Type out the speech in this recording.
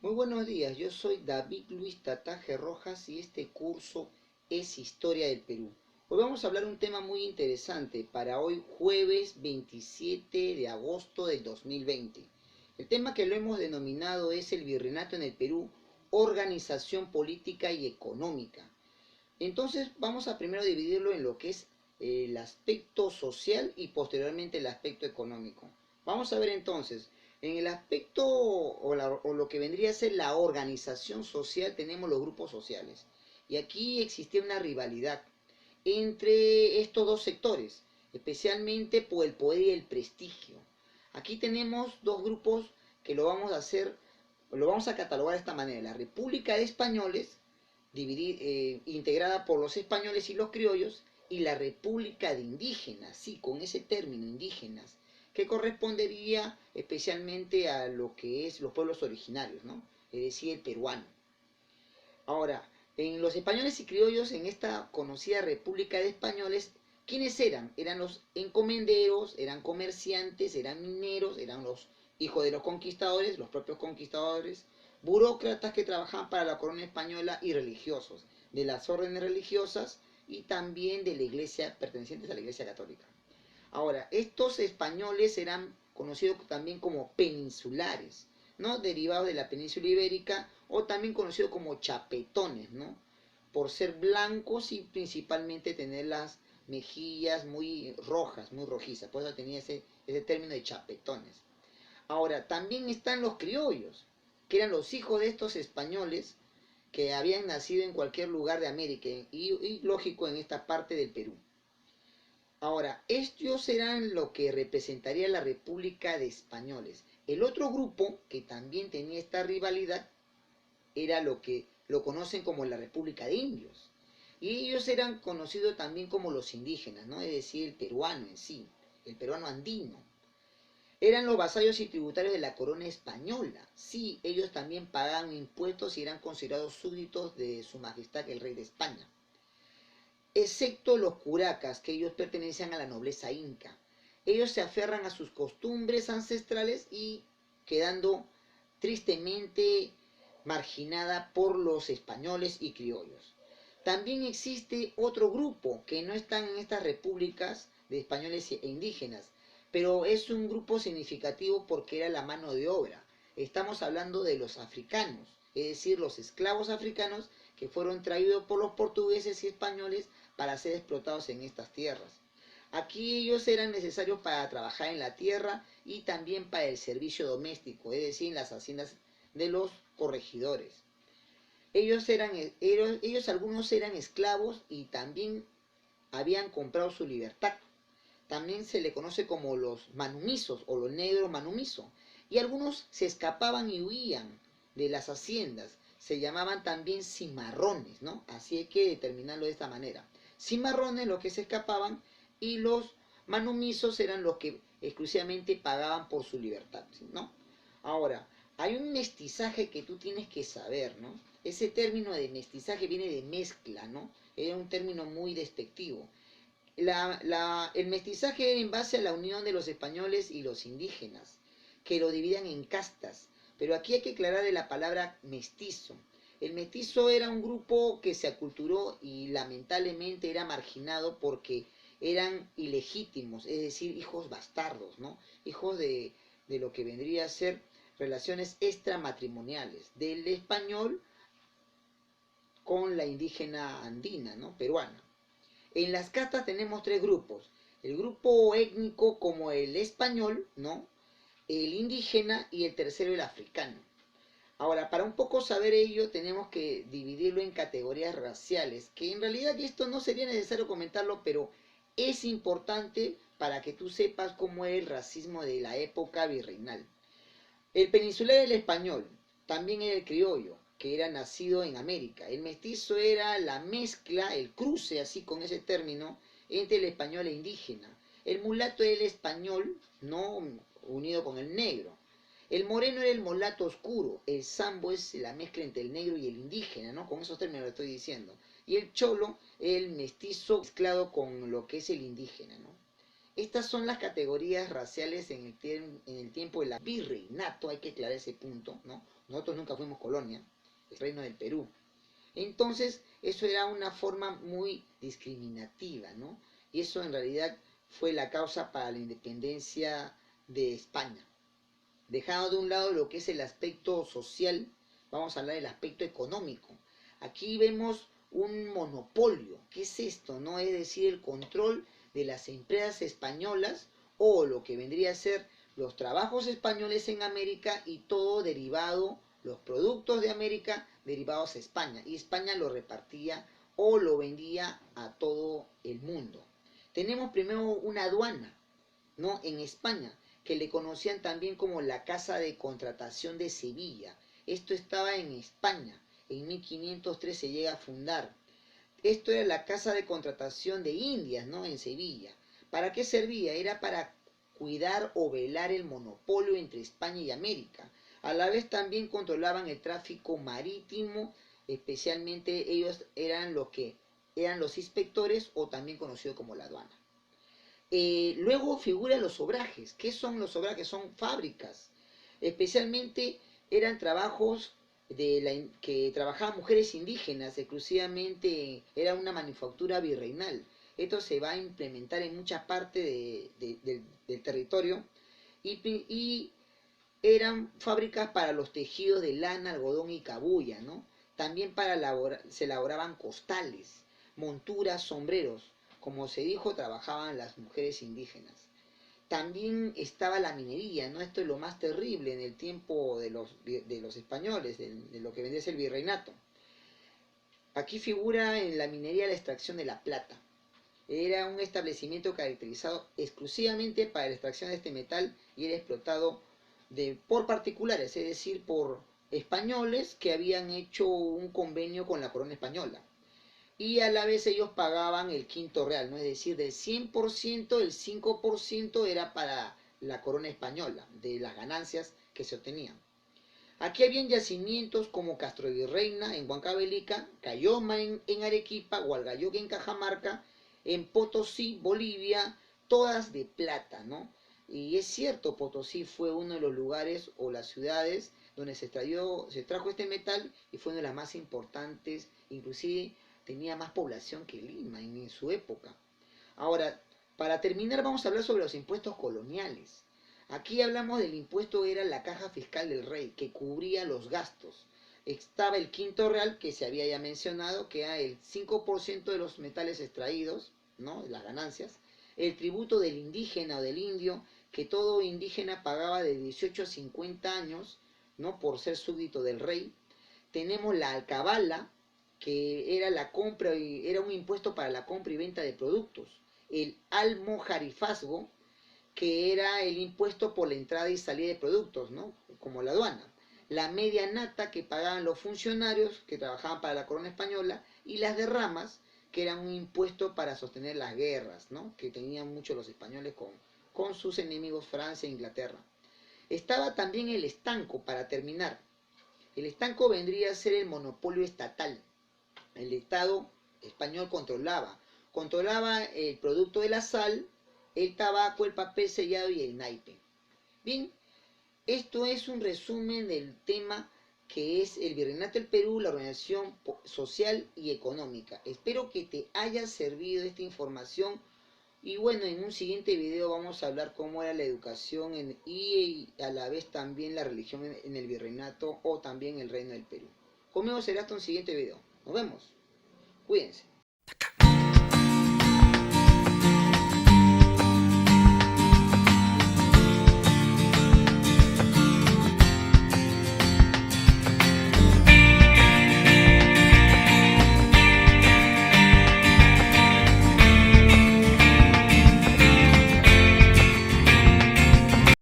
Muy buenos días, yo soy David Luis Tataje Rojas y este curso es Historia del Perú. Hoy vamos a hablar un tema muy interesante para hoy jueves 27 de agosto del 2020. El tema que lo hemos denominado es el virreinato en el Perú, organización política y económica. Entonces vamos a primero dividirlo en lo que es el aspecto social y posteriormente el aspecto económico. Vamos a ver entonces, en el aspecto o lo que vendría a ser la organización social tenemos los grupos sociales. Y aquí existía una rivalidad entre estos dos sectores, especialmente por el poder y el prestigio. Aquí tenemos dos grupos que lo vamos a catalogar de esta manera: la República de Españoles, integrada por los españoles y los criollos, y la República de Indígenas, sí, con ese término, indígenas, que correspondería especialmente a lo que es los pueblos originarios, ¿no? Es decir, el peruano. Ahora, en los españoles y criollos, en esta conocida República de Españoles, ¿quiénes eran? Eran los encomenderos, eran comerciantes, eran mineros, eran los hijos de los conquistadores, los propios conquistadores, burócratas que trabajaban para la corona española y religiosos, de las órdenes religiosas y también de la iglesia, pertenecientes a la iglesia católica. Ahora, estos españoles eran conocidos también como peninsulares, ¿no? Derivados de la península ibérica o también conocidos como chapetones, ¿no? Por ser blancos y principalmente tener las mejillas muy rojas, muy rojizas. Por eso tenía ese término de chapetones. Ahora, también están los criollos, que eran los hijos de estos españoles que habían nacido en cualquier lugar de América y lógico en esta parte del Perú. Ahora, estos eran lo que representaría la República de Españoles. El otro grupo que también tenía esta rivalidad era lo que lo conocen como la República de Indios. Y ellos eran conocidos también como los indígenas, ¿no? Es decir, el peruano en sí, el peruano andino. Eran los vasallos y tributarios de la corona española. Sí, ellos también pagaban impuestos y eran considerados súbditos de su majestad el rey de España, excepto los curacas, que ellos pertenecían a la nobleza inca. Ellos se aferran a sus costumbres ancestrales y quedando tristemente marginada por los españoles y criollos. También existe otro grupo que no están en estas repúblicas de españoles e indígenas, pero es un grupo significativo porque era la mano de obra. Estamos hablando de los africanos, es decir, los esclavos africanos que fueron traídos por los portugueses y españoles para ser explotados en estas tierras. Aquí ellos eran necesarios para trabajar en la tierra y también para el servicio doméstico, es decir, en las haciendas de los corregidores. Ellos algunos eran esclavos y también habían comprado su libertad. También se le conoce como los manumisos o los negros manumisos. Y algunos se escapaban y huían de las haciendas. Se llamaban también cimarrones, ¿no? Así hay que determinarlo de esta manera. Cimarrones los que se escapaban y los manumisos eran los que exclusivamente pagaban por su libertad, ¿no? Ahora, hay un mestizaje que tú tienes que saber, ¿no? Ese término de mestizaje viene de mezcla, ¿no? Era un término muy despectivo. El mestizaje era en base a la unión de los españoles y los indígenas, que lo dividían en castas. Pero aquí hay que aclarar de la palabra mestizo. El mestizo era un grupo que se aculturó y lamentablemente era marginado porque eran ilegítimos, es decir, hijos bastardos, ¿no? Hijos de lo que vendría a ser relaciones extramatrimoniales del español con la indígena andina, ¿no? Peruana. En las castas tenemos tres grupos: el grupo étnico como el español, ¿no? El indígena y el tercero el africano. Ahora, para un poco saber ello, tenemos que dividirlo en categorías raciales, que en realidad esto no sería necesario comentarlo, pero es importante para que tú sepas cómo es el racismo de la época virreinal. El peninsular era el español, también era el criollo, que era nacido en América. El mestizo era la mezcla, el cruce, así con ese término, entre el español e indígena. El mulato era el español, no unido con el negro. El moreno era el mulato oscuro. El sambo es la mezcla entre el negro y el indígena, ¿no? Con esos términos lo estoy diciendo. Y el cholo, el mestizo mezclado con lo que es el indígena, ¿no? Estas son las categorías raciales en el tiempo del virreinato, hay que aclarar ese punto, ¿no? nosotros nunca fuimos colonia, el reino del Perú. Entonces, eso era una forma muy discriminativa, ¿no? Y eso en realidad fue la causa para la independencia de España. Dejando de un lado lo que es el aspecto social, vamos a hablar del aspecto económico. Aquí vemos un monopolio. ¿Qué es esto? ¿No? Es decir, el control de las empresas españolas o lo que vendría a ser los trabajos españoles en América y todo derivado, los productos de América derivados a España. Y España lo repartía o lo vendía a todo el mundo. Tenemos primero una aduana, ¿no? En España, que le conocían también como la Casa de Contratación de Sevilla. Esto estaba en España. En 1503 se llega a fundar. Esto era la Casa de Contratación de Indias, ¿no? En Sevilla. ¿Para qué servía? Era para cuidar o velar el monopolio entre España y América. A la vez también controlaban el tráfico marítimo, especialmente ellos eran los inspectores o también conocido como la aduana. Luego figuran los obrajes. ¿Qué son los obrajes? Son fábricas. Especialmente eran trabajos que trabajaban mujeres indígenas, exclusivamente era una manufactura virreinal. Esto se va a implementar en muchas partes del territorio y eran fábricas para los tejidos de lana, algodón y cabuya, ¿no? También se elaboraban costales, monturas, sombreros. Como se dijo, trabajaban las mujeres indígenas. También estaba la minería, ¿no? Esto es lo más terrible en el tiempo de los españoles, de lo que vendría a ser el virreinato. Aquí figura en la minería la extracción de la plata. Era un establecimiento caracterizado exclusivamente para la extracción de este metal y era explotado por particulares, es decir, por españoles que habían hecho un convenio con la corona española. Y a la vez ellos pagaban el quinto real, ¿no? Es decir, del 100%, el 5% era para la corona española, de las ganancias que se obtenían. Aquí habían yacimientos como Castrovirreina en Huancavelica, Cayoma en Arequipa, Hualgayoque en Cajamarca, en Potosí, Bolivia, todas de plata, ¿no? Y es cierto, Potosí fue uno de los lugares o las ciudades donde se trajo este metal y fue una de las más importantes, inclusive tenía más población que Lima en su época. Ahora, para terminar vamos a hablar sobre los impuestos coloniales. Aquí hablamos del impuesto, era la caja fiscal del rey, que cubría los gastos. Estaba el quinto real, que se había ya mencionado, que era el 5% de los metales extraídos, ¿no? Las ganancias. El tributo del indígena o del indio, que todo indígena pagaba de 18 a 50 años, ¿no? Por ser súbdito del rey. Tenemos la alcabala, que era era un impuesto para la compra y venta de productos. El almojarifazgo, que era el impuesto por la entrada y salida de productos, ¿no? Como la aduana. La media nata que pagaban los funcionarios que trabajaban para la corona española y las derramas, que eran un impuesto para sostener las guerras, ¿no? Que tenían mucho los españoles con sus enemigos Francia e Inglaterra. Estaba también el estanco, para terminar. El estanco vendría a ser el monopolio estatal. El Estado español controlaba el producto de la sal, el tabaco, el papel sellado y el naipe. Bien, esto es un resumen del tema que es el Virreinato del Perú, la organización social y económica. Espero que te haya servido esta información y bueno, en un siguiente video vamos a hablar cómo era la educación y a la vez también la religión en el Virreinato o también el Reino del Perú. Conmigo será hasta un siguiente video. Nos vemos. Cuídense.